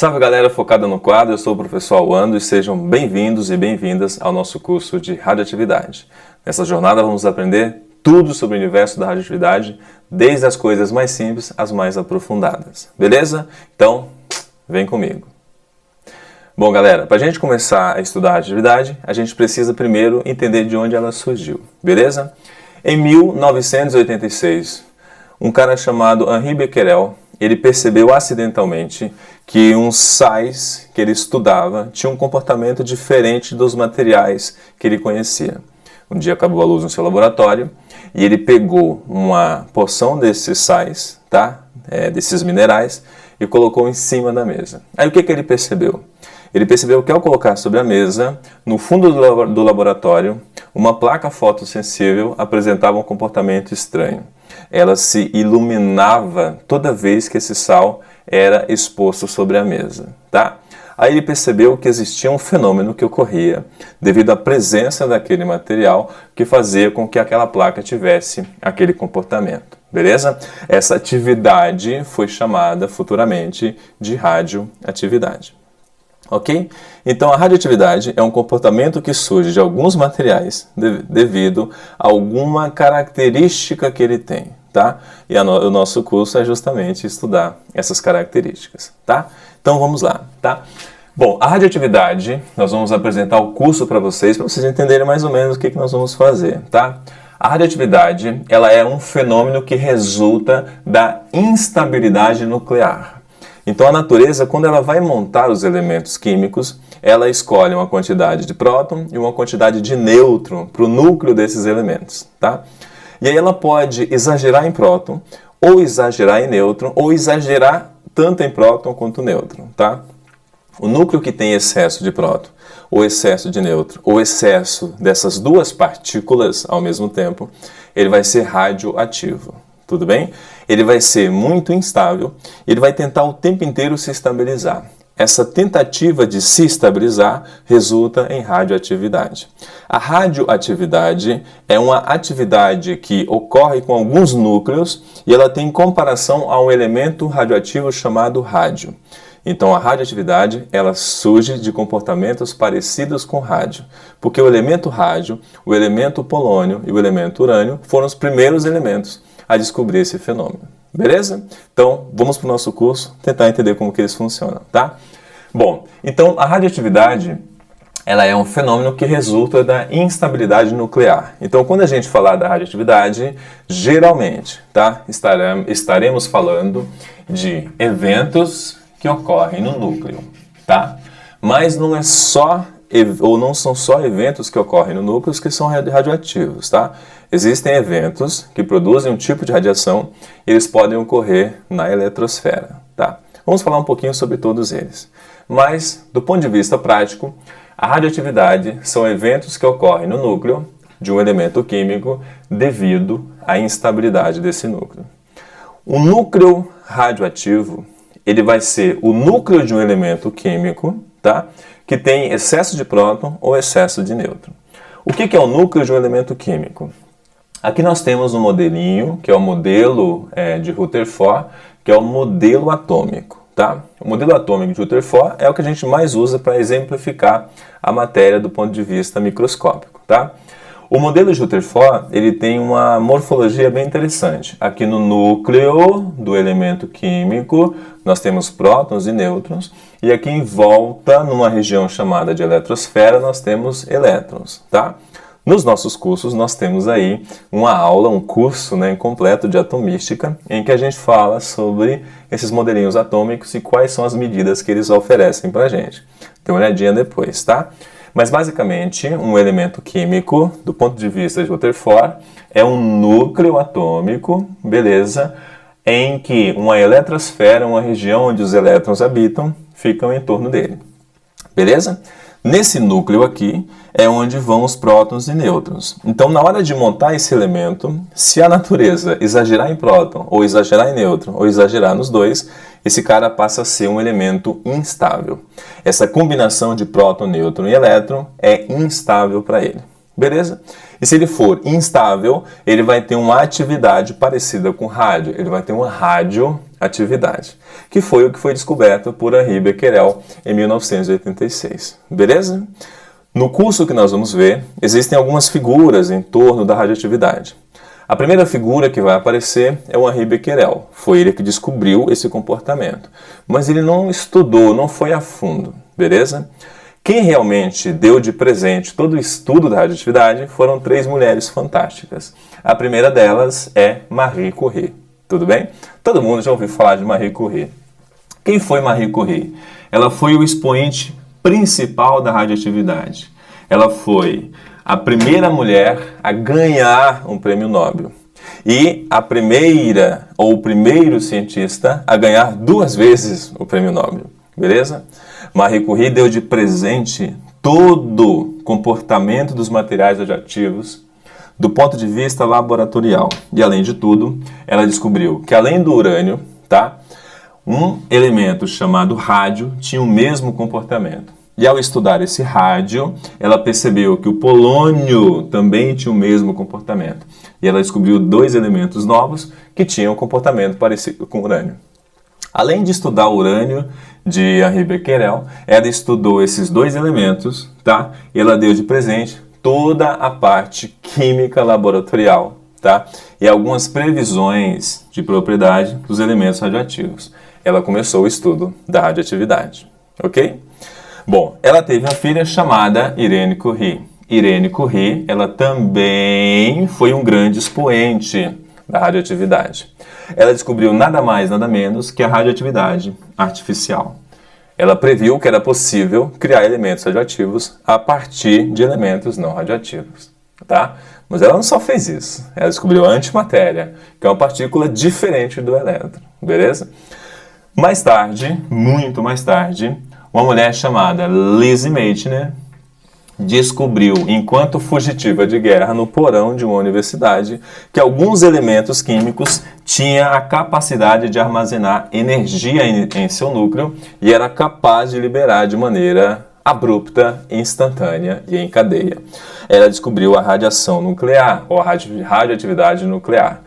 Salve galera focada no quadro, eu sou o professor Alwando e sejam bem-vindos e bem-vindas ao nosso curso de radioatividade. Nessa jornada vamos aprender tudo sobre o universo da radioatividade, desde as coisas mais simples às mais aprofundadas, beleza? Então, vem comigo. Bom galera, para a gente começar a estudar a radioatividade, a gente precisa primeiro entender de onde ela surgiu, beleza? Em 1986, um cara chamado Henri Becquerel, ele percebeu acidentalmente que uns sais que ele estudava tinham um comportamento diferente dos materiais que ele conhecia. Um dia acabou a luz no seu laboratório e ele pegou uma porção desses sais, desses minerais, e colocou em cima da mesa. Aí o que ele percebeu? Ele percebeu que ao colocar sobre a mesa, no fundo do laboratório, uma placa fotossensível apresentava um comportamento estranho. Ela se iluminava toda vez que esse sal era exposto sobre a mesa, tá? Aí ele percebeu que existia um fenômeno que ocorria devido à presença daquele material que fazia com que aquela placa tivesse aquele comportamento, beleza? Essa atividade foi chamada futuramente de radioatividade. Ok? Então a radioatividade é um comportamento que surge de alguns materiais devido a alguma característica que ele tem, tá? E o nosso curso é justamente estudar essas características, tá? Então vamos lá, tá? Bom, a radioatividade, nós vamos apresentar o curso para vocês entenderem mais ou menos o que nós vamos fazer, tá? A radioatividade, ela é um fenômeno que resulta da instabilidade nuclear. Então a natureza, quando ela vai montar os elementos químicos, ela escolhe uma quantidade de próton e uma quantidade de nêutron para o núcleo desses elementos, tá? E aí ela pode exagerar em próton, ou exagerar em nêutron, ou exagerar tanto em próton quanto nêutron, tá? O núcleo que tem excesso de próton, ou excesso de nêutron, ou excesso dessas duas partículas ao mesmo tempo, ele vai ser radioativo. Tudo bem? Ele vai ser muito instável, ele vai tentar o tempo inteiro se estabilizar. Essa tentativa de se estabilizar resulta em radioatividade. A radioatividade é uma atividade que ocorre com alguns núcleos e ela tem comparação a um elemento radioativo chamado rádio. Então a radioatividade ela surge de comportamentos parecidos com rádio, porque o elemento rádio, o elemento polônio e o elemento urânio foram os primeiros elementos a descobrir esse fenômeno. Beleza? Então, vamos para o nosso curso tentar entender como que eles funcionam, tá? Bom, então a radioatividade ela é um fenômeno que resulta da instabilidade nuclear. Então, quando a gente falar da radioatividade, geralmente, tá? Estaremos falando de eventos que ocorrem no núcleo, tá? Mas não é só ou não são só eventos que ocorrem no núcleo que são radioativos, tá? Existem eventos que produzem um tipo de radiação e eles podem ocorrer na eletrosfera, tá? Vamos falar um pouquinho sobre todos eles. Mas, do ponto de vista prático, a radioatividade são eventos que ocorrem no núcleo de um elemento químico devido à instabilidade desse núcleo. O núcleo radioativo, ele vai ser o núcleo de um elemento químico, tá? Que tem excesso de próton ou excesso de nêutron. O que é o núcleo de um elemento químico? Aqui nós temos um modelinho, que é o modelo de Rutherford, que é o modelo atômico, tá? O modelo atômico de Rutherford é o que a gente mais usa para exemplificar a matéria do ponto de vista microscópico, tá? O modelo de Rutherford, ele tem uma morfologia bem interessante. Aqui no núcleo do elemento químico, nós temos prótons e nêutrons, e aqui em volta, numa região chamada de eletrosfera, nós temos elétrons, tá? Nos nossos cursos, nós temos aí uma aula, um curso completo de atomística, em que a gente fala sobre esses modelinhos atômicos e quais são as medidas que eles oferecem para a gente. Dê uma olhadinha depois, tá? Mas basicamente, um elemento químico, do ponto de vista de Rutherford, é um núcleo atômico, beleza? Em que uma eletrosfera, uma região onde os elétrons habitam, ficam em torno dele. Beleza? Nesse núcleo aqui é onde vão os prótons e nêutrons. Então, na hora de montar esse elemento, se a natureza exagerar em próton, ou exagerar em nêutron, ou exagerar nos dois, esse cara passa a ser um elemento instável. Essa combinação de próton, nêutron e elétron é instável para ele. Beleza? E se ele for instável, ele vai ter uma atividade parecida com rádio. Ele vai ter uma radioatividade. radioatividade, que foi o que foi descoberto por Henri Becquerel em 1986. Beleza? No curso que nós vamos ver, existem algumas figuras em torno da radioatividade. A primeira figura que vai aparecer é o Henri Becquerel. Foi ele que descobriu esse comportamento. Mas ele não estudou, não foi a fundo, beleza? Quem realmente deu de presente todo o estudo da radioatividade foram 3 mulheres fantásticas. A primeira delas é Marie Curie. Tudo bem? Todo mundo já ouviu falar de Marie Curie. Quem foi Marie Curie? Ela foi o expoente principal da radioatividade. Ela foi a primeira mulher a ganhar um prêmio Nobel e a primeira ou o primeiro cientista a ganhar 2 vezes o prêmio Nobel, beleza? Marie Curie deu de presente todo o comportamento dos materiais radioativos do ponto de vista laboratorial. E além de tudo, ela descobriu que além do urânio, tá, um elemento chamado rádio tinha o mesmo comportamento. E ao estudar esse rádio, ela percebeu que o polônio também tinha o mesmo comportamento. E ela descobriu 2 elementos novos que tinham um comportamento parecido com o urânio. Além de estudar o urânio de Henri Becquerel, ela estudou esses 2 elementos, tá? E ela deu de presente toda a parte química laboratorial, tá? E algumas previsões de propriedade dos elementos radioativos. Ela começou o estudo da radioatividade, ok? Bom, ela teve uma filha chamada Irene Curie. Irene Curie, ela também foi um grande expoente da radioatividade. Ela descobriu nada mais, nada menos que a radioatividade artificial. Ela previu que era possível criar elementos radioativos a partir de elementos não radioativos, tá? Mas ela não só fez isso, ela descobriu a antimatéria, que é uma partícula diferente do elétron, beleza? Mais tarde, muito mais tarde, uma mulher chamada Lise Meitner descobriu, enquanto fugitiva de guerra no porão de uma universidade, que alguns elementos químicos tinham a capacidade de armazenar energia em seu núcleo e era capaz de liberar de maneira abrupta, instantânea e em cadeia. Ela descobriu a radiação nuclear, ou a radioatividade nuclear.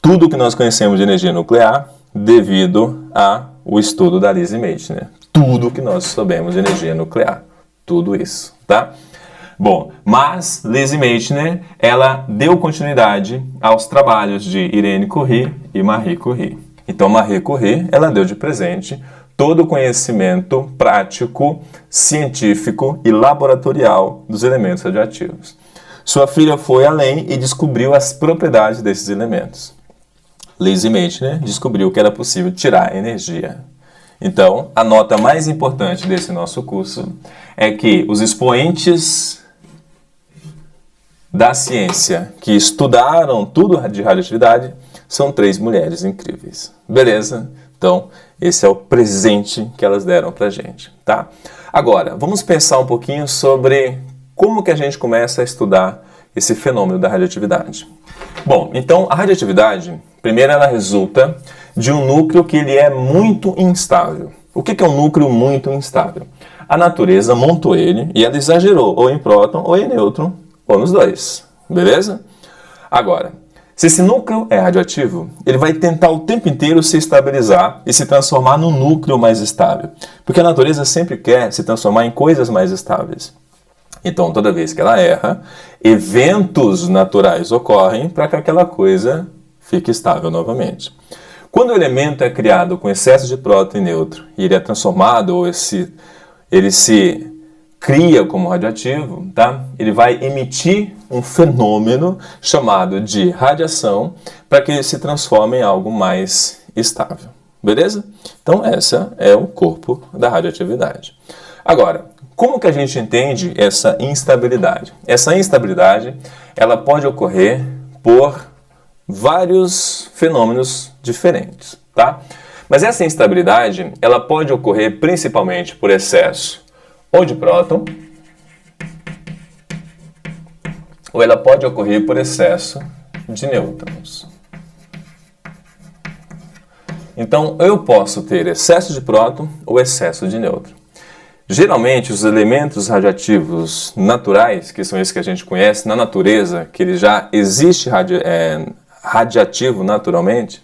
Tudo que nós conhecemos de energia nuclear devido ao estudo da Lise Meitner. Tudo que nós sabemos de energia nuclear. Tudo isso, tá? Bom, mas Lise Meitner, ela deu continuidade aos trabalhos de Irene Curie e Marie Curie. Então, Marie Curie, ela deu de presente todo o conhecimento prático, científico e laboratorial dos elementos radioativos. Sua filha foi além e descobriu as propriedades desses elementos. Lise Meitner descobriu que era possível tirar energia. Então, a nota mais importante desse nosso curso é que os expoentes da ciência que estudaram tudo de radioatividade são 3 mulheres incríveis. Beleza? Então, esse é o presente que elas deram pra gente, tá? Agora, vamos pensar um pouquinho sobre como que a gente começa a estudar esse fenômeno da radioatividade. Bom, então a radioatividade, primeiro ela resulta de um núcleo que ele é muito instável. O que é um núcleo muito instável? A natureza montou ele e ela exagerou ou em próton ou em nêutron ou nos 2, beleza? Agora, se esse núcleo é radioativo, ele vai tentar o tempo inteiro se estabilizar e se transformar num núcleo mais estável, porque a natureza sempre quer se transformar em coisas mais estáveis. Então, toda vez que ela erra, eventos naturais ocorrem para que aquela coisa fique estável novamente. Quando o elemento é criado com excesso de próton e nêutron e ele é transformado ou ele se cria como radioativo, tá? Ele vai emitir um fenômeno chamado de radiação para que ele se transforme em algo mais estável. Beleza? Então, esse é o corpo da radioatividade. Agora, como que a gente entende essa instabilidade? Essa instabilidade, ela pode ocorrer por vários fenômenos diferentes, tá? Mas essa instabilidade, ela pode ocorrer principalmente por excesso ou de próton, ou ela pode ocorrer por excesso de nêutrons. Então, eu posso ter excesso de próton ou excesso de nêutron. Geralmente, os elementos radioativos naturais, que são esses que a gente conhece na natureza, que ele já existe radiativo naturalmente,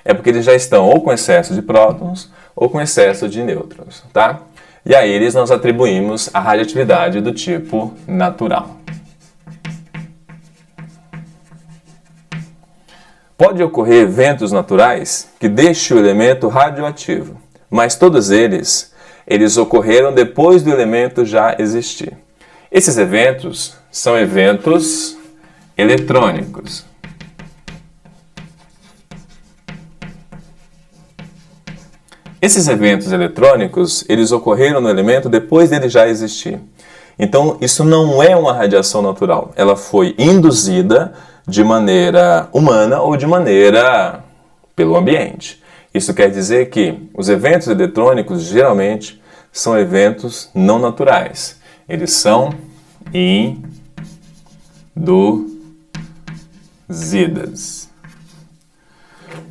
é porque eles já estão ou com excesso de prótons ou com excesso de nêutrons, tá? E a eles nós atribuímos a radioatividade do tipo natural. Pode ocorrer eventos naturais que deixem o elemento radioativo, mas todos eles ocorreram depois do elemento já existir. Esses eventos são eventos eletrônicos. Esses eventos eletrônicos, eles ocorreram no elemento depois dele já existir. Então, isso não é uma radiação natural. Ela foi induzida de maneira humana ou de maneira pelo ambiente. Isso quer dizer que os eventos eletrônicos, geralmente, são eventos não naturais. Eles são induzidas.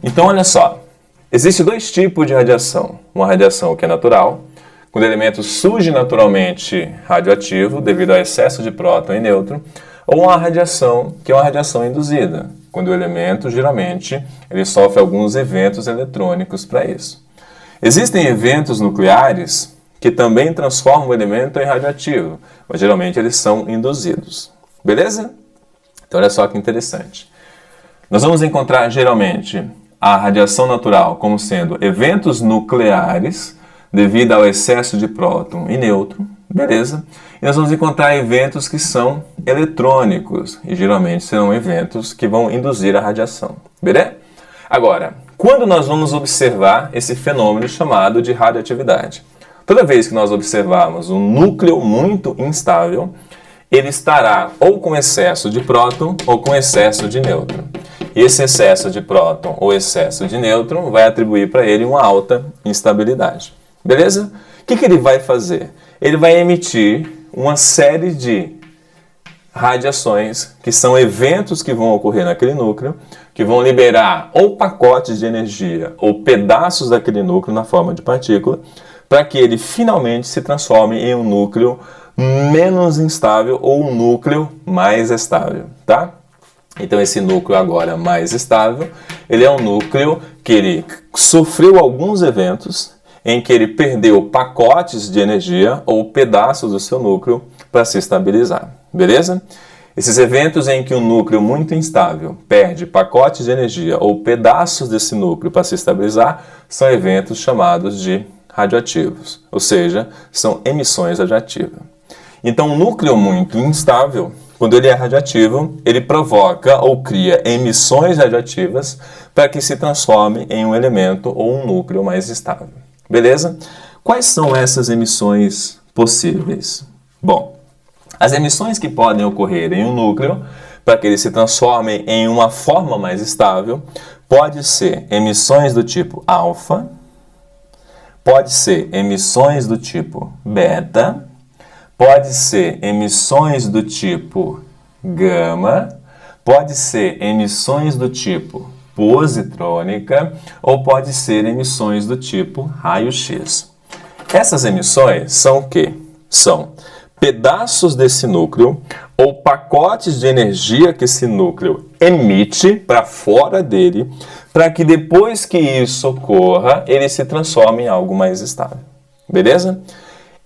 Então, olha só. Existem dois tipos de radiação. Uma radiação que é natural, quando o elemento surge naturalmente radioativo devido ao excesso de próton e nêutron, ou uma radiação que é uma radiação induzida, quando o elemento, geralmente, ele sofre alguns eventos eletrônicos para isso. Existem eventos nucleares que também transformam o elemento em radioativo, mas geralmente eles são induzidos. Beleza? Então olha só que interessante. Nós vamos encontrar geralmente a radiação natural como sendo eventos nucleares devido ao excesso de próton e nêutron, beleza? E nós vamos encontrar eventos que são eletrônicos e geralmente serão eventos que vão induzir a radiação, beleza? Agora, quando nós vamos observar esse fenômeno chamado de radioatividade? Toda vez que nós observarmos um núcleo muito instável, ele estará ou com excesso de próton ou com excesso de nêutron. E esse excesso de próton ou excesso de nêutron vai atribuir para ele uma alta instabilidade. Beleza? O que ele vai fazer? Ele vai emitir uma série de radiações, que são eventos que vão ocorrer naquele núcleo, que vão liberar ou pacotes de energia ou pedaços daquele núcleo na forma de partícula, para que ele finalmente se transforme em um núcleo menos instável ou um núcleo mais estável, tá? Então esse núcleo agora mais estável, ele é um núcleo que ele sofreu alguns eventos em que ele perdeu pacotes de energia ou pedaços do seu núcleo para se estabilizar, beleza? Esses eventos em que um núcleo muito instável perde pacotes de energia ou pedaços desse núcleo para se estabilizar são eventos chamados de radioativos, ou seja, são emissões radioativas. Então um núcleo muito instável, quando ele é radioativo, ele provoca ou cria emissões radioativas para que se transforme em um elemento ou um núcleo mais estável. Beleza? Quais são essas emissões possíveis? Bom, as emissões que podem ocorrer em um núcleo para que ele se transforme em uma forma mais estável pode ser emissões do tipo alfa, pode ser emissões do tipo beta, pode ser emissões do tipo gama, pode ser emissões do tipo positrônica ou pode ser emissões do tipo raio-x. Essas emissões são o quê? São pedaços desse núcleo ou pacotes de energia que esse núcleo emite para fora dele, para que depois que isso ocorra, ele se transforme em algo mais estável. Beleza?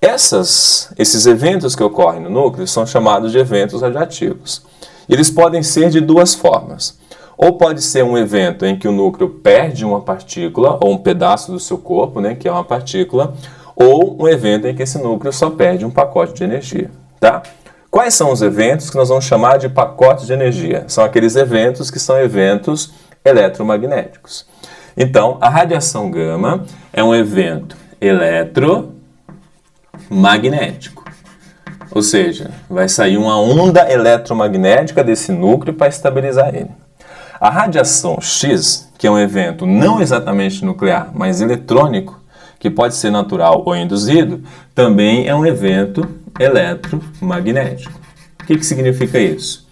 Esses eventos que ocorrem no núcleo são chamados de eventos radioativos. Eles podem ser de duas formas. Ou pode ser um evento em que o núcleo perde uma partícula ou um pedaço do seu corpo, né, que é uma partícula, ou um evento em que esse núcleo só perde um pacote de energia. Tá? Quais são os eventos que nós vamos chamar de pacotes de energia? São aqueles eventos que são eventos eletromagnéticos. Então, a radiação gama é um evento eletromagnético. Ou seja, vai sair uma onda eletromagnética desse núcleo para estabilizar ele. A radiação X, que é um evento não exatamente nuclear, mas eletrônico, que pode ser natural ou induzido, também é um evento eletromagnético. O que significa isso?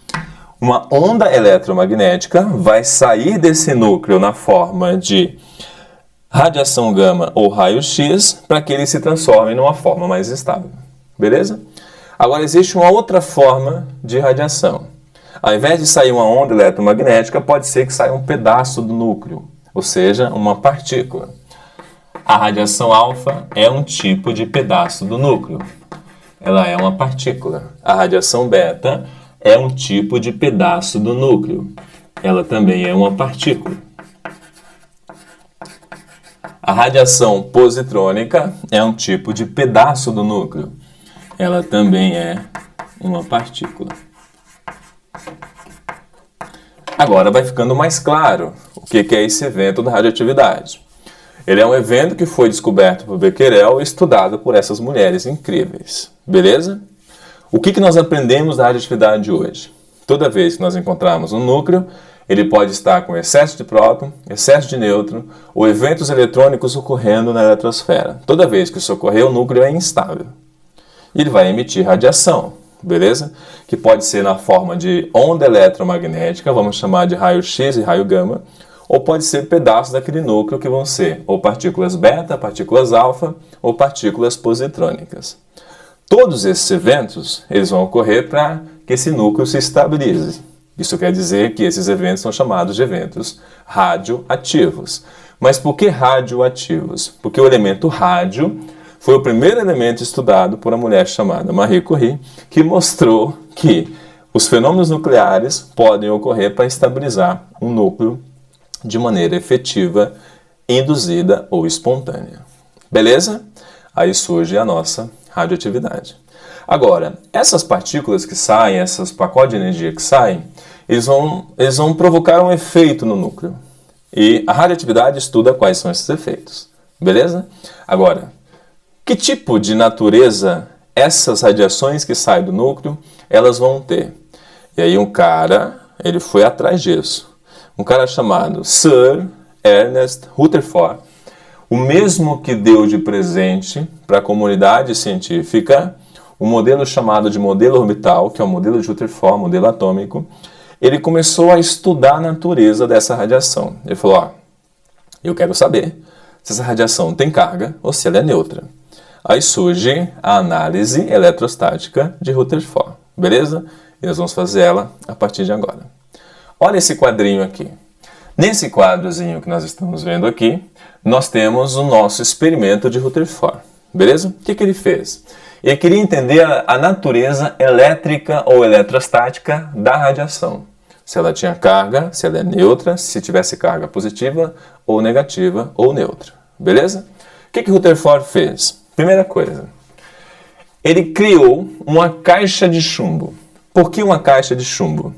Uma onda eletromagnética vai sair desse núcleo na forma de radiação gama ou raio-x para que ele se transforme numa forma mais estável. Beleza? Agora existe uma outra forma de radiação. Ao invés de sair uma onda eletromagnética, pode ser que saia um pedaço do núcleo. ou seja, uma partícula. A radiação alfa é um tipo de pedaço do núcleo. Ela é uma partícula. A radiação beta é um tipo de pedaço do núcleo. Ela também é uma partícula. A radiação positrônica é um tipo de pedaço do núcleo. Ela também é uma partícula. Agora vai ficando mais claro o que é esse evento da radioatividade. Ele é um evento que foi descoberto por Becquerel e estudado por essas mulheres incríveis. Beleza? O que nós aprendemos da radioatividade hoje? Toda vez que nós encontrarmos um núcleo, ele pode estar com excesso de próton, excesso de nêutron ou eventos eletrônicos ocorrendo na eletrosfera. Toda vez que isso ocorrer, o núcleo é instável. E ele vai emitir radiação, beleza? Que pode ser na forma de onda eletromagnética, vamos chamar de raio-x e raio gama, ou pode ser pedaços daquele núcleo que vão ser ou partículas beta, partículas alfa ou partículas positrônicas. Todos esses eventos eles vão ocorrer para que esse núcleo se estabilize. Isso quer dizer que esses eventos são chamados de eventos radioativos. Mas por que radioativos? Porque o elemento rádio foi o primeiro elemento estudado por uma mulher chamada Marie Curie, que mostrou que os fenômenos nucleares podem ocorrer para estabilizar um núcleo de maneira efetiva, induzida ou espontânea. Beleza? Aí surge a nossa radioatividade. Agora, essas partículas que saem, esses pacotes de energia que saem, eles vão provocar um efeito no núcleo. E a radioatividade estuda quais são esses efeitos. Beleza? Agora, que tipo de natureza essas radiações que saem do núcleo, elas vão ter? E aí ele foi atrás disso. Um cara chamado Sir Ernest Rutherford, o mesmo que deu de presente para a comunidade científica o modelo chamado de modelo orbital, que é o modelo de Rutherford, modelo atômico. Ele começou a estudar a natureza dessa radiação. Ele falou, eu quero saber se essa radiação tem carga ou se ela é neutra. Aí surge a análise eletrostática de Rutherford, beleza? E nós vamos fazer ela a partir de agora. Olha esse quadrinho aqui. Nesse quadrozinho que nós estamos vendo aqui, nós temos o nosso experimento de Rutherford, beleza? O que ele fez? Ele queria entender a natureza elétrica ou eletrostática da radiação. Se ela tinha carga, se ela é neutra, se tivesse carga positiva ou negativa ou neutra, beleza? O que Rutherford fez? Primeira coisa, ele criou uma caixa de chumbo. Por que uma caixa de chumbo?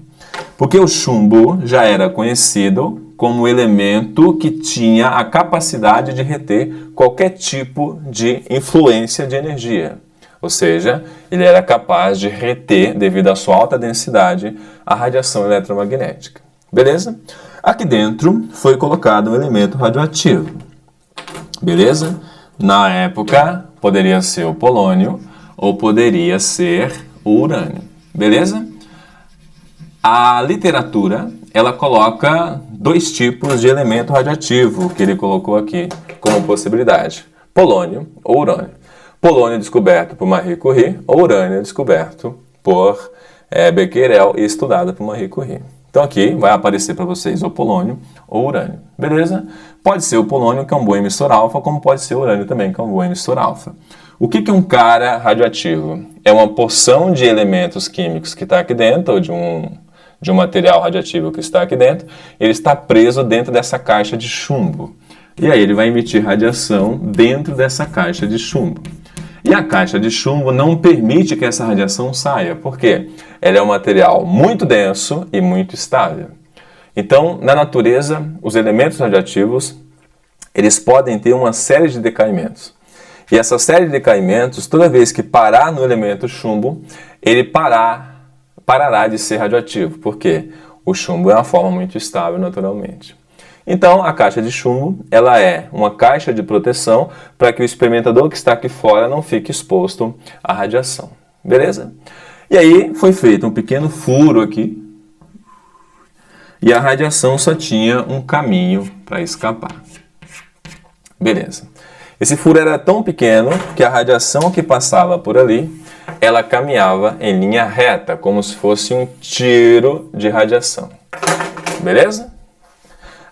Porque o chumbo já era conhecido como elemento que tinha a capacidade de reter qualquer tipo de influência de energia. Ou seja, ele era capaz de reter, devido à sua alta densidade, a radiação eletromagnética. Beleza? Aqui dentro foi colocado um elemento radioativo. Beleza? Na época, poderia ser o polônio ou poderia ser o urânio. Beleza? A literatura, ela coloca dois tipos de elemento radioativo que ele colocou aqui como possibilidade. Polônio ou urânio. Polônio descoberto por Marie Curie ou urânio descoberto por Becquerel e estudado por Marie Curie. Então aqui vai aparecer para vocês o polônio ou urânio. Beleza? Pode ser o polônio, que é um bom emissor alfa, como pode ser o urânio também, que é um bom emissor alfa. O que é um cara radioativo? É uma porção de elementos químicos que está aqui dentro, ou de um material radioativo que está aqui dentro. Ele está preso dentro dessa caixa de chumbo. E aí ele vai emitir radiação dentro dessa caixa de chumbo. E a caixa de chumbo não permite que essa radiação saia. Por quê? Ela é um material muito denso e muito estável. Então, na natureza, os elementos radioativos, eles podem ter uma série de decaimentos. E essa série de decaimentos, toda vez que parar no elemento chumbo, ele parará de ser radioativo. Por quê? O chumbo é uma forma muito estável naturalmente. Então, a caixa de chumbo, ela é uma caixa de proteção para que o experimentador que está aqui fora não fique exposto à radiação. Beleza? E aí foi feito um pequeno furo aqui e a radiação só tinha um caminho para escapar. Beleza. Esse furo era tão pequeno que a radiação que passava por ali, ela caminhava em linha reta, como se fosse um tiro de radiação. Beleza?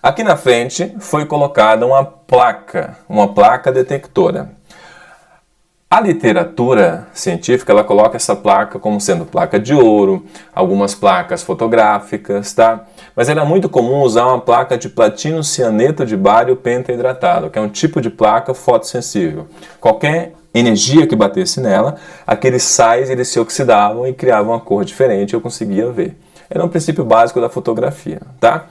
Aqui na frente foi colocada uma placa detectora. A literatura científica, ela coloca essa placa como sendo placa de ouro, algumas placas fotográficas, tá? Mas era muito comum usar uma placa de platino cianeto de bário pentaidratado, que é um tipo de placa fotossensível. Qualquer energia que batesse nela, aqueles sais eles se oxidavam e criavam uma cor diferente, eu conseguia ver. Era um princípio básico da fotografia, tá?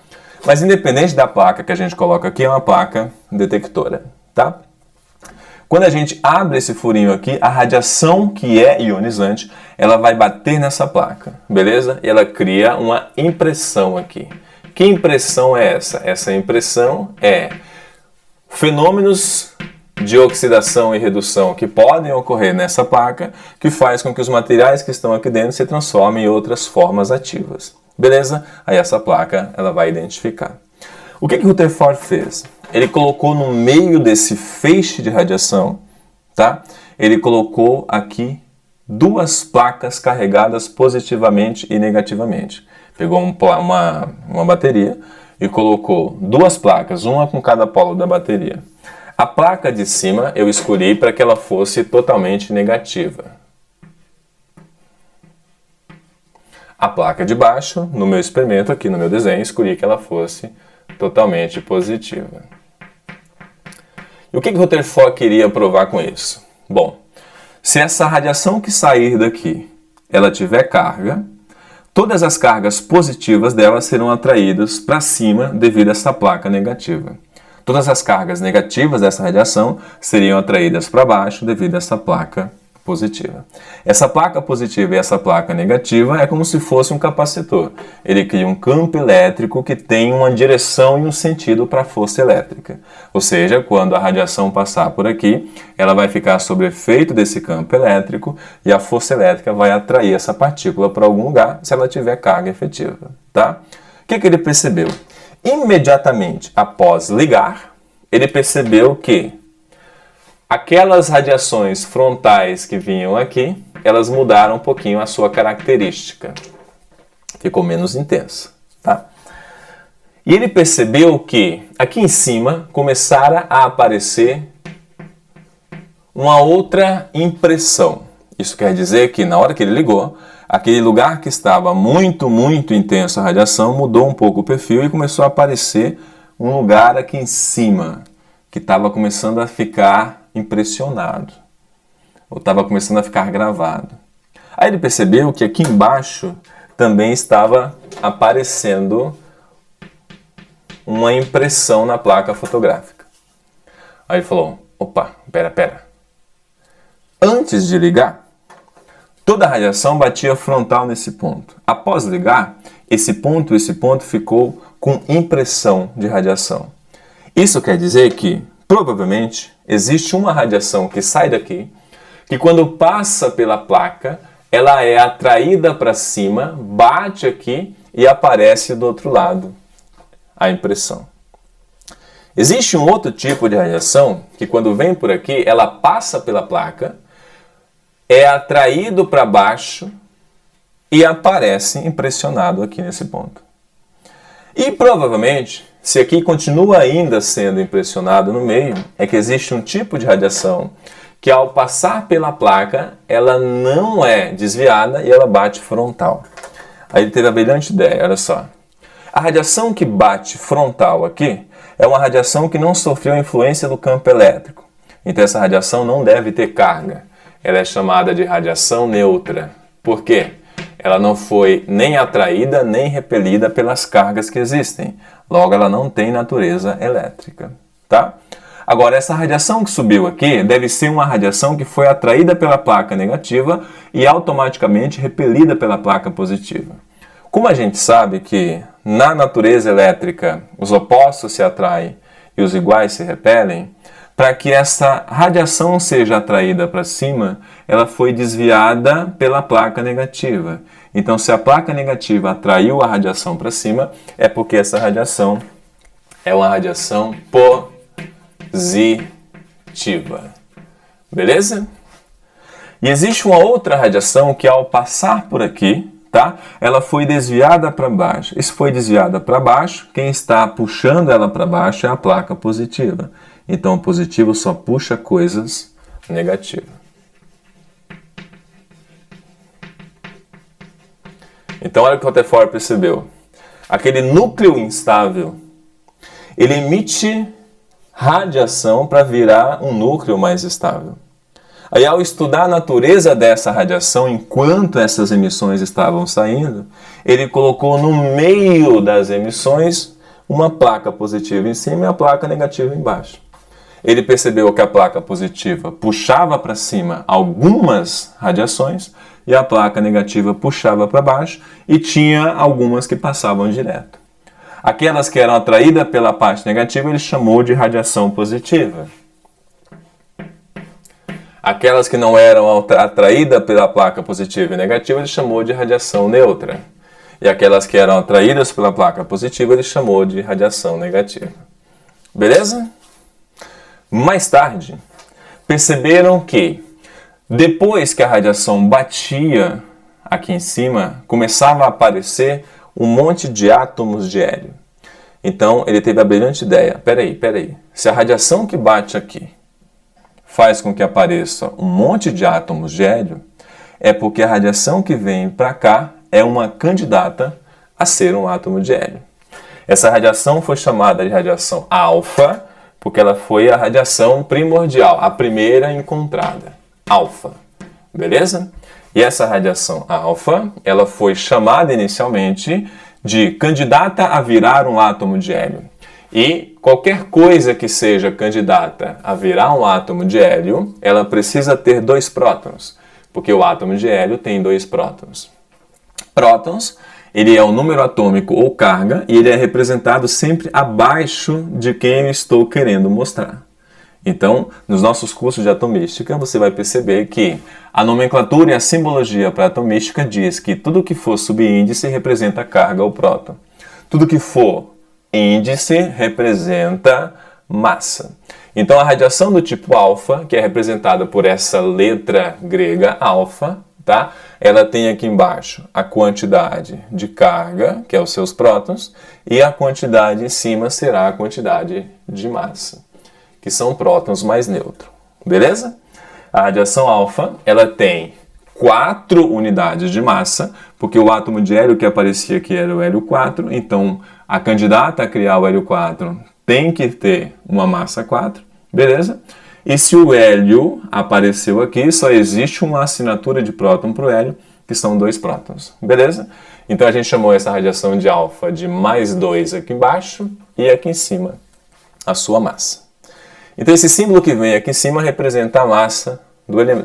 Mas independente da placa que a gente coloca aqui, é uma placa detectora, tá? Quando a gente abre esse furinho aqui, a radiação que é ionizante, ela vai bater nessa placa, beleza? E ela cria uma impressão aqui. Que impressão é essa? Essa impressão é fenômenos de oxidação e redução que podem ocorrer nessa placa, que faz com que os materiais que estão aqui dentro se transformem em outras formas ativas. Beleza? Aí essa placa ela vai identificar. O que Rutherford fez? Ele colocou no meio desse feixe de radiação, tá? Ele colocou aqui duas placas carregadas positivamente e negativamente. Pegou uma bateria e colocou duas placas, uma com cada polo da bateria. A placa de cima eu escolhi para que ela fosse totalmente negativa. A placa de baixo, no meu experimento aqui, no meu desenho, escolhi que ela fosse totalmente positiva. E o que Rutherford queria provar com isso? Bom, se essa radiação que sair daqui, ela tiver carga, todas as cargas positivas dela serão atraídas para cima devido a essa placa negativa. Todas as cargas negativas dessa radiação seriam atraídas para baixo devido a essa placa positiva. Essa placa positiva e essa placa negativa é como se fosse um capacitor. Ele cria um campo elétrico que tem uma direção e um sentido para a força elétrica. Ou seja, quando a radiação passar por aqui, ela vai ficar sob efeito desse campo elétrico e a força elétrica vai atrair essa partícula para algum lugar se ela tiver carga efetiva, tá? O que ele percebeu? Imediatamente após ligar, ele percebeu que aquelas radiações frontais que vinham aqui, elas mudaram um pouquinho a sua característica. Ficou menos intensa, tá? E ele percebeu que aqui em cima começara a aparecer uma outra impressão. Isso quer dizer que na hora que ele ligou, aquele lugar que estava muito intenso a radiação mudou um pouco o perfil e começou a aparecer um lugar aqui em cima que estava começando a ficar impressionado, ou estava começando a ficar gravado. Aí ele percebeu que aqui embaixo também estava aparecendo uma impressão na placa fotográfica. Aí ele falou, opa, pera. Antes de ligar, toda a radiação batia frontal nesse ponto. Após ligar, esse ponto ficou com impressão de radiação. Isso quer dizer que, provavelmente, existe uma radiação que sai daqui, que quando passa pela placa, ela é atraída para cima, bate aqui e aparece do outro lado a impressão. Existe um outro tipo de radiação que quando vem por aqui, ela passa pela placa, é atraído para baixo e aparece impressionado aqui nesse ponto. E provavelmente, se aqui continua ainda sendo impressionado no meio, é que existe um tipo de radiação que ao passar pela placa, ela não é desviada e ela bate frontal. Aí ele teve a brilhante ideia, olha só. A radiação que bate frontal aqui é uma radiação que não sofreu influência do campo elétrico. Então essa radiação não deve ter carga. Ela é chamada de radiação neutra. Por quê? Ela não foi nem atraída nem repelida pelas cargas que existem. Logo, ela não tem natureza elétrica, tá? Agora, essa radiação que subiu aqui deve ser uma radiação que foi atraída pela placa negativa e automaticamente repelida pela placa positiva. Como a gente sabe que na natureza elétrica os opostos se atraem e os iguais se repelem, para que essa radiação seja atraída para cima, ela foi desviada pela placa negativa. Então, se a placa negativa atraiu a radiação para cima, é porque essa radiação é uma radiação positiva. Beleza? E existe uma outra radiação que ao passar por aqui, tá? Ela foi desviada para baixo. E se foi desviada para baixo, quem está puxando ela para baixo é a placa positiva. Então, o positivo só puxa coisas negativas. Então, olha o que o Rutherford percebeu. Aquele núcleo instável, ele emite radiação para virar um núcleo mais estável. Aí, ao estudar a natureza dessa radiação, enquanto essas emissões estavam saindo, ele colocou no meio das emissões uma placa positiva em cima e a placa negativa embaixo. Ele percebeu que a placa positiva puxava para cima algumas radiações e a placa negativa puxava para baixo e tinha algumas que passavam direto. Aquelas que eram atraídas pela parte negativa, ele chamou de radiação positiva. Aquelas que não eram atraídas pela placa positiva e negativa, ele chamou de radiação neutra. E aquelas que eram atraídas pela placa positiva, ele chamou de radiação negativa. Beleza? Mais tarde, perceberam que depois que a radiação batia aqui em cima, começava a aparecer um monte de átomos de hélio. Então, ele teve a brilhante ideia. Peraí. Se a radiação que bate aqui faz com que apareça um monte de átomos de hélio, é porque a radiação que vem para cá é uma candidata a ser um átomo de hélio. Essa radiação foi chamada de radiação alfa, porque ela foi a radiação primordial, a primeira encontrada, alfa. Beleza? E essa radiação alfa, ela foi chamada inicialmente de candidata a virar um átomo de hélio. E qualquer coisa que seja candidata a virar um átomo de hélio, ela precisa ter 2 prótons, porque o átomo de hélio tem 2 prótons. Prótons, ele é um número atômico ou carga, e ele é representado sempre abaixo de quem eu estou querendo mostrar. Então, nos nossos cursos de atomística, você vai perceber que a nomenclatura e a simbologia para a atomística diz que tudo que for subíndice representa carga ou próton. Tudo que for índice representa massa. Então, a radiação do tipo alfa, que é representada por essa letra grega alfa, tá? Ela tem aqui embaixo a quantidade de carga, que é os seus prótons, e a quantidade em cima será a quantidade de massa, que são prótons mais neutro. Beleza? A radiação alfa, ela tem 4 unidades de massa, porque o átomo de hélio que aparecia aqui era o hélio 4, então a candidata a criar o hélio 4 tem que ter uma massa 4, beleza? E se o hélio apareceu aqui, só existe uma assinatura de próton para o hélio, que são 2 prótons, beleza? Então a gente chamou essa radiação de alfa de mais 2 aqui embaixo e aqui em cima a sua massa. Então esse símbolo que vem aqui em cima representa a massa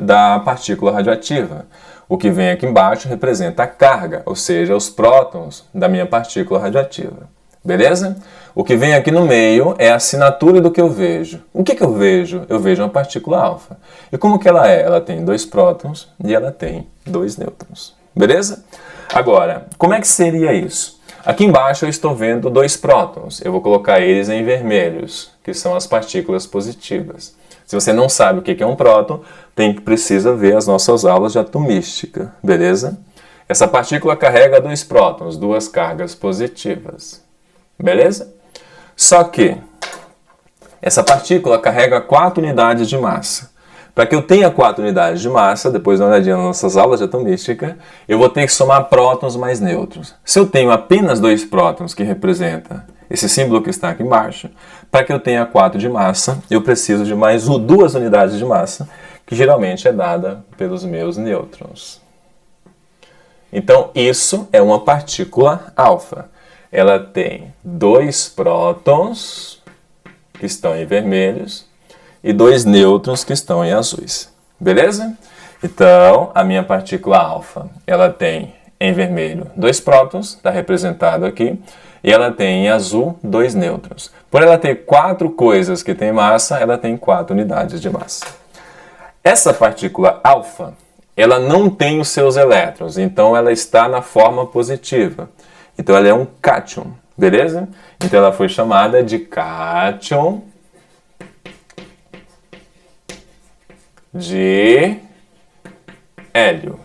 da partícula radioativa. O que vem aqui embaixo representa a carga, ou seja, os prótons da minha partícula radioativa. Beleza? O que vem aqui no meio é a assinatura do que eu vejo. O que eu vejo? Eu vejo uma partícula alfa. E como que ela é? Ela tem 2 prótons e ela tem 2 nêutrons. Beleza? Agora, como é que seria isso? Aqui embaixo eu estou vendo 2 prótons. Eu vou colocar eles em vermelhos, que são as partículas positivas. Se você não sabe o que é um próton, precisa ver as nossas aulas de atomística. Beleza? Essa partícula carrega 2 prótons, 2 cargas positivas. Beleza? Só que essa partícula carrega 4 unidades de massa. Para que eu tenha 4 unidades de massa, depois dá uma olhadinha nas nossas aulas de atomística, eu vou ter que somar prótons mais nêutrons. Se eu tenho apenas 2 prótons, que representa esse símbolo que está aqui embaixo, para que eu tenha 4 de massa, eu preciso de mais 2 unidades de massa, que geralmente é dada pelos meus nêutrons. Então, isso é uma partícula alfa. Ela tem 2 prótons, que estão em vermelhos, e 2 nêutrons, que estão em azuis. Beleza? Então, a minha partícula alfa, ela tem em vermelho 2 prótons, está representado aqui, e ela tem em azul 2 nêutrons. Por ela ter 4 coisas que têm massa, ela tem 4 unidades de massa. Essa partícula alfa, ela não tem os seus elétrons, então ela está na forma positiva. Então ela é um cátion, beleza? Então ela foi chamada de cátion de hélio.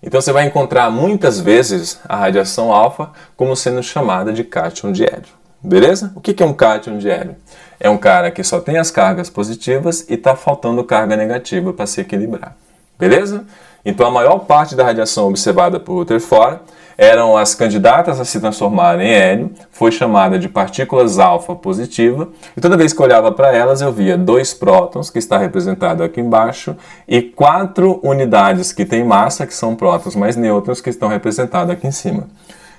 Então você vai encontrar muitas vezes a radiação alfa como sendo chamada de cátion de hélio. Beleza? O que é um cátion de hélio? É um cara que só tem as cargas positivas e está faltando carga negativa para se equilibrar. Beleza? Então a maior parte da radiação observada por Rutherford eram as candidatas a se transformarem em hélio, foi chamada de partículas alfa positiva, e toda vez que eu olhava para elas eu via 2 prótons, que está representado aqui embaixo, e 4 unidades que têm massa, que são prótons mais nêutrons, que estão representados aqui em cima.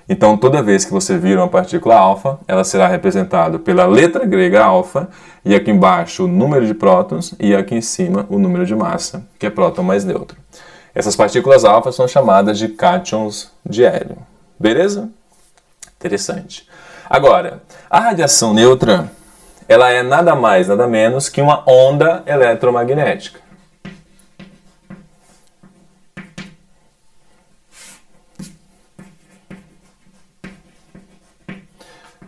Então toda vez que você vira uma partícula alfa, ela será representada pela letra grega alfa, e aqui embaixo o número de prótons, e aqui em cima o número de massa, que é próton mais nêutron. Essas partículas alfa são chamadas de cátions de hélio. Beleza? Interessante. Agora, a radiação neutra, ela é nada mais, nada menos que uma onda eletromagnética.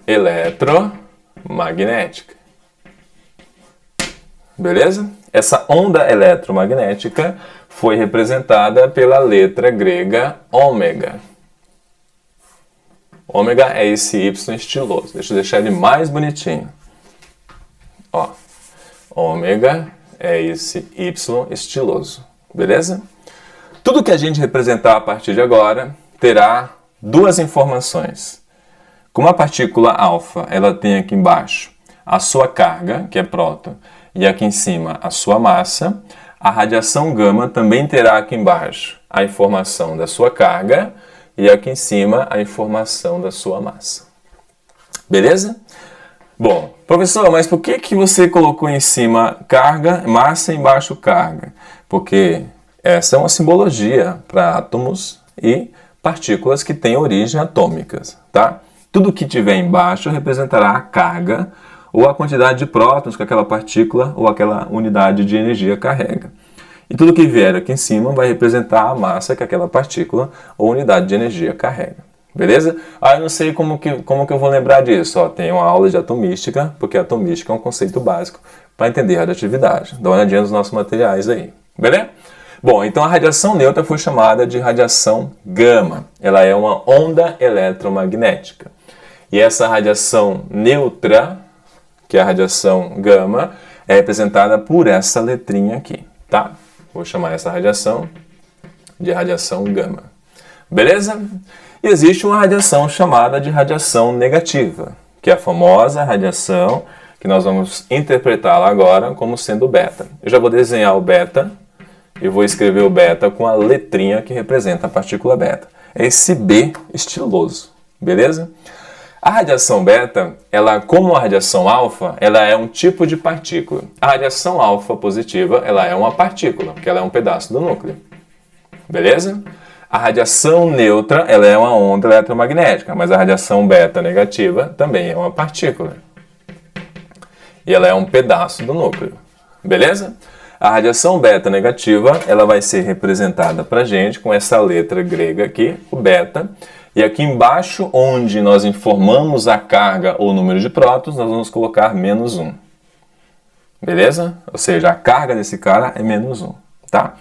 Eletromagnética. Beleza? Essa onda eletromagnética foi representada pela letra grega ômega. Ômega é esse Y estiloso. Deixa eu deixar ele mais bonitinho. Ó, ômega é esse Y estiloso. Beleza? Tudo que a gente representar a partir de agora terá 2 informações. Como a partícula alfa, ela tem aqui embaixo a sua carga, que é próton, e aqui em cima a sua massa, a radiação gama também terá aqui embaixo a informação da sua carga e aqui em cima a informação da sua massa. Beleza? Bom, professor, mas por que você colocou em cima carga, massa e embaixo carga? Porque essa é uma simbologia para átomos e partículas que têm origem atômicas, tá? Tudo que tiver embaixo representará a carga ou a quantidade de prótons que aquela partícula ou aquela unidade de energia carrega. E tudo que vier aqui em cima vai representar a massa que aquela partícula ou unidade de energia carrega. Beleza? Eu não sei como que eu vou lembrar disso. Tem uma aula de atomística, porque a atomística é um conceito básico para entender a radioatividade. Dá uma olhadinha nos nossos materiais aí. Beleza? Bom, então a radiação neutra foi chamada de radiação gama. Ela é uma onda eletromagnética. E essa radiação neutra, que é a radiação gama, é representada por essa letrinha aqui, tá? Vou chamar essa radiação de radiação gama. Beleza? E existe uma radiação chamada de radiação negativa, que é a famosa radiação que nós vamos interpretá-la agora como sendo beta. Eu já vou desenhar o beta e vou escrever o beta com a letrinha que representa a partícula beta. É esse B estiloso, beleza? A radiação beta, ela, como a radiação alfa, ela é um tipo de partícula. A radiação alfa positiva, ela é uma partícula, porque ela é um pedaço do núcleo. Beleza? A radiação neutra, ela é uma onda eletromagnética, mas a radiação beta negativa também é uma partícula. E ela é um pedaço do núcleo. Beleza? A radiação beta negativa, ela vai ser representada pra gente com essa letra grega aqui, o beta. E aqui embaixo, onde nós informamos a carga ou o número de prótons, nós vamos colocar -1. Beleza? Ou seja, a carga desse cara é -1, tá?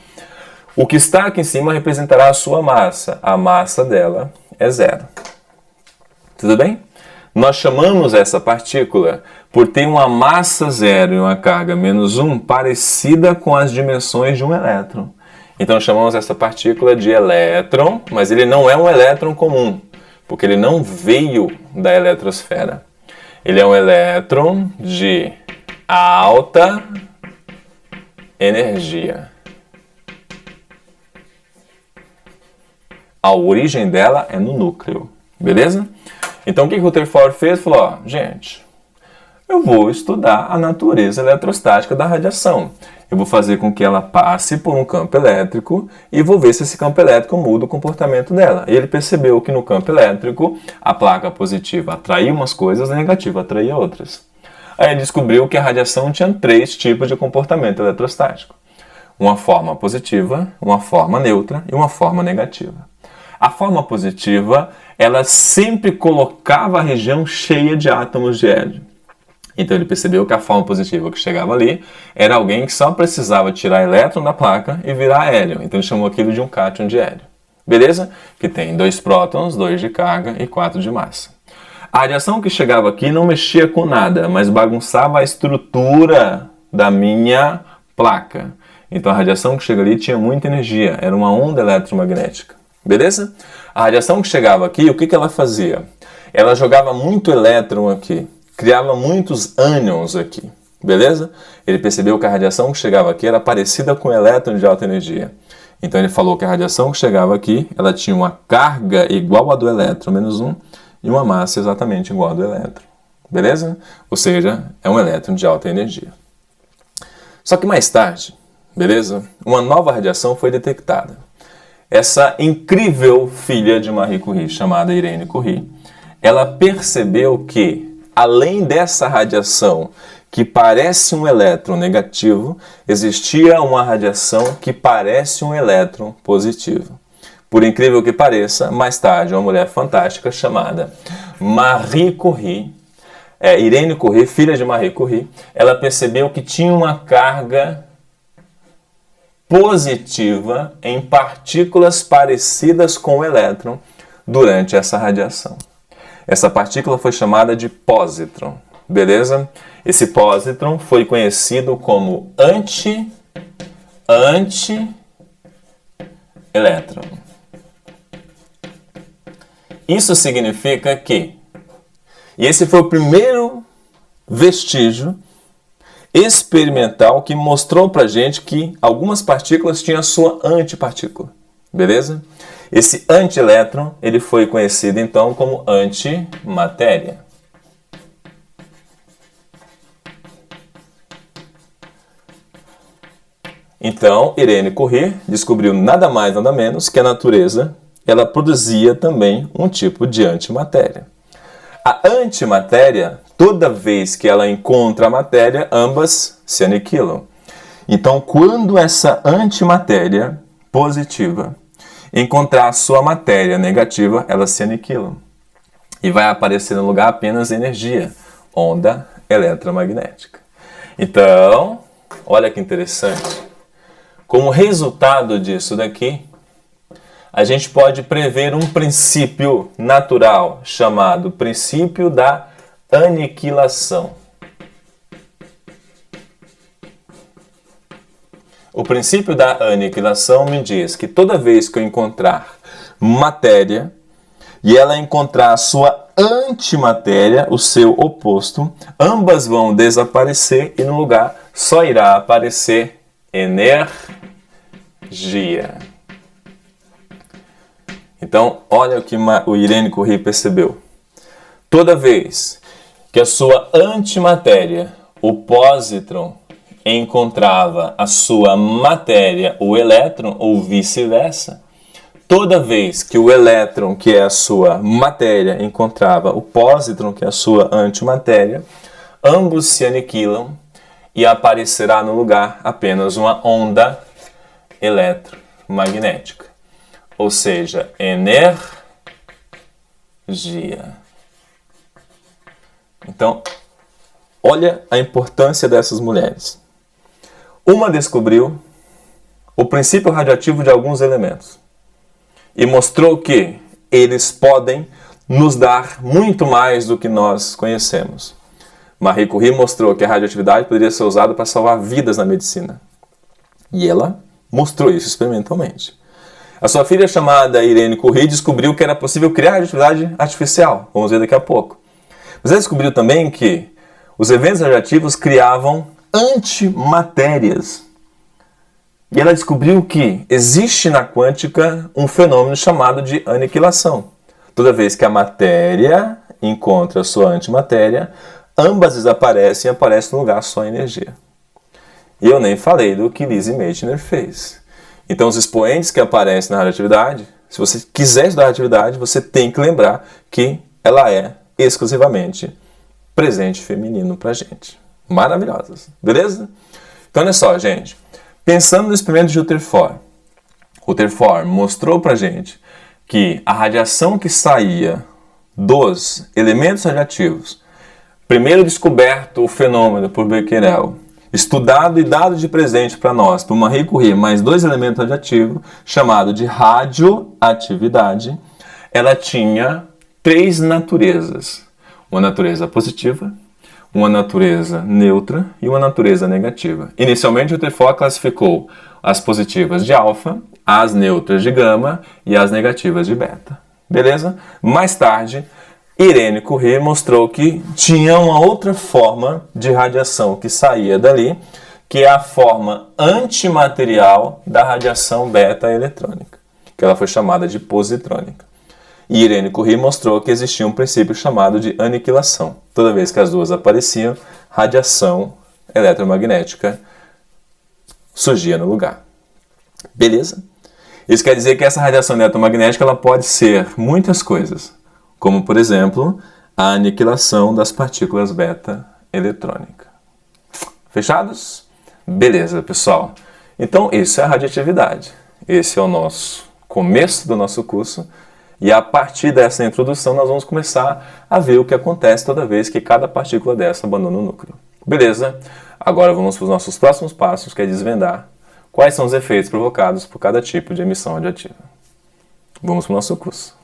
O que está aqui em cima representará a sua massa. A massa dela é 0. Tudo bem? Nós chamamos essa partícula por ter uma massa 0 e uma carga -1 parecida com as dimensões de um elétron. Então chamamos essa partícula de elétron, mas ele não é um elétron comum, porque ele não veio da eletrosfera. Ele é um elétron de alta energia. A origem dela é no núcleo, beleza? Então o que o Rutherford fez? Falou, gente, eu vou estudar a natureza eletrostática da radiação. Eu vou fazer com que ela passe por um campo elétrico e vou ver se esse campo elétrico muda o comportamento dela. E ele percebeu que no campo elétrico a placa positiva atraía umas coisas, a negativa atraía outras. Aí ele descobriu que a radiação tinha 3 tipos de comportamento eletrostático. Uma forma positiva, uma forma neutra e uma forma negativa. A forma positiva, ela sempre colocava a região cheia de átomos de hélio. Então ele percebeu que a forma positiva que chegava ali era alguém que só precisava tirar elétron da placa e virar hélio. Então ele chamou aquilo de um cátion de hélio. beleza? Que tem 2 prótons, 2 de carga e 4 de massa. A radiação que chegava aqui não mexia com nada, mas bagunçava a estrutura da minha placa. Então a radiação que chega ali tinha muita energia, era uma onda eletromagnética, beleza? A radiação que chegava aqui, o que ela fazia? Ela jogava muito elétron aqui, criava muitos ânions aqui, beleza? Ele percebeu que a radiação que chegava aqui era parecida com elétron de alta energia. Então ele falou que a radiação que chegava aqui, ela tinha uma carga igual a do elétron, menos 1, e uma massa exatamente igual a do elétron, beleza? Ou seja, é um elétron de alta energia. Só que mais tarde, beleza? Uma nova radiação foi detectada. Essa incrível filha de Marie Curie, chamada Irene Curie, ela percebeu que, além dessa radiação que parece um elétron negativo, existia uma radiação que parece um elétron positivo. Por incrível que pareça, mais tarde, uma mulher fantástica chamada Marie Curie, Irene Curie, filha de Marie Curie, ela percebeu que tinha uma carga positiva em partículas parecidas com o elétron durante essa radiação. Essa partícula foi chamada de pósitron, beleza? Esse pósitron foi conhecido como anti-elétron. Isso significa que, e esse foi o primeiro vestígio experimental que mostrou pra gente que algumas partículas tinham a sua antipartícula, beleza? Esse antielétron, ele foi conhecido então como antimatéria. Então, Irene Curie descobriu nada mais nada menos que a natureza, ela produzia também um tipo de antimatéria. A antimatéria, toda vez que ela encontra a matéria, ambas se aniquilam. Então, quando essa antimatéria positiva encontrar a sua matéria negativa, elas se aniquilam. E vai aparecer no lugar apenas energia, onda eletromagnética. Então, olha que interessante. Como resultado disso daqui, a gente pode prever um princípio natural chamado princípio da aniquilação. O princípio da aniquilação me diz que toda vez que eu encontrar matéria e ela encontrar a sua antimatéria, o seu oposto, ambas vão desaparecer e no lugar só irá aparecer energia. Então, olha o que o Irene Curie percebeu. Toda vez que a sua antimatéria, o pósitron, encontrava a sua matéria, o elétron, ou vice-versa, toda vez que o elétron, que é a sua matéria, encontrava o pósitron, que é a sua antimatéria, ambos se aniquilam e aparecerá no lugar apenas uma onda eletromagnética, ou seja, energia. Então, olha a importância dessas mulheres. Uma descobriu o princípio radioativo de alguns elementos e mostrou que eles podem nos dar muito mais do que nós conhecemos. Marie Curie mostrou que a radioatividade poderia ser usada para salvar vidas na medicina. E ela mostrou isso experimentalmente. A sua filha, chamada Irene Curie, descobriu que era possível criar radioatividade artificial. Vamos ver daqui a pouco. Mas ela descobriu também que os eventos radioativos criavam antimatérias. E ela descobriu que existe na quântica um fenômeno chamado de aniquilação. Toda vez que a matéria encontra a sua antimatéria, ambas desaparecem e aparece no lugar só energia. E eu nem falei do que Lise Meitner fez. Então, os expoentes que aparecem na radioatividade, se você quiser estudar radioatividade, você tem que lembrar que ela é exclusivamente presente feminino pra gente. Maravilhosas, beleza? Então, olha só, gente. Pensando no experimento de Rutherford mostrou pra gente que a radiação que saía dos elementos radioativos, primeiro descoberto o fenômeno por Becquerel, estudado e dado de presente para nós, por uma Marie mais 2 elementos radioativos, chamado de radioatividade, ela tinha 3 naturezas. Uma natureza positiva, uma natureza neutra e uma natureza negativa. Inicialmente, o Trifó classificou as positivas de alfa, as neutras de gama e as negativas de beta. Beleza? Mais tarde, Irene Curie mostrou que tinha uma outra forma de radiação que saía dali, que é a forma antimaterial da radiação beta-eletrônica, que ela foi chamada de positrônica. E Irene Curie mostrou que existia um princípio chamado de aniquilação. Toda vez que as duas apareciam, radiação eletromagnética surgia no lugar. Beleza? Isso quer dizer que essa radiação eletromagnética ela pode ser muitas coisas, como, por exemplo, a aniquilação das partículas beta-eletrônicas. Fechados? Beleza, pessoal. Então, isso é a radioatividade. Esse é o nosso começo do nosso curso. E a partir dessa introdução, nós vamos começar a ver o que acontece toda vez que cada partícula dessa abandona o núcleo. Beleza? Agora vamos para os nossos próximos passos, que é desvendar quais são os efeitos provocados por cada tipo de emissão radioativa. Vamos para o nosso curso.